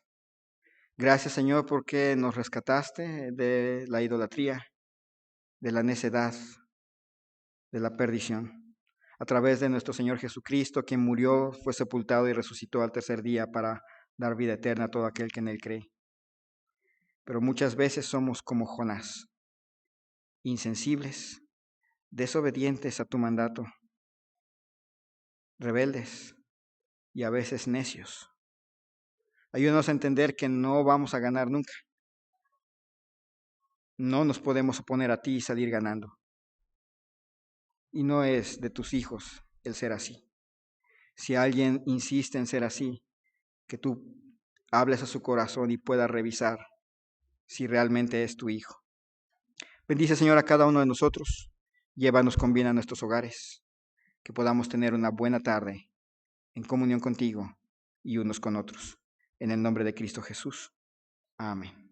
A: Gracias, Señor, porque nos rescataste de la idolatría, de la necedad, de la perdición. A través de nuestro Señor Jesucristo, quien murió, fue sepultado y resucitó al tercer día para dar vida eterna a todo aquel que en él cree. Pero muchas veces somos como Jonás, insensibles, desobedientes a tu mandato, rebeldes y a veces necios. Ayúdanos a entender que no vamos a ganar nunca. No nos podemos oponer a ti y salir ganando. Y no es de tus hijos el ser así. Si alguien insiste en ser así, que tú hables a su corazón y puedas revisar si realmente es tu hijo. Bendice, Señor, a cada uno de nosotros. Llévanos con bien a nuestros hogares. Que podamos tener una buena tarde en comunión contigo y unos con otros. En el nombre de Cristo Jesús. Amén.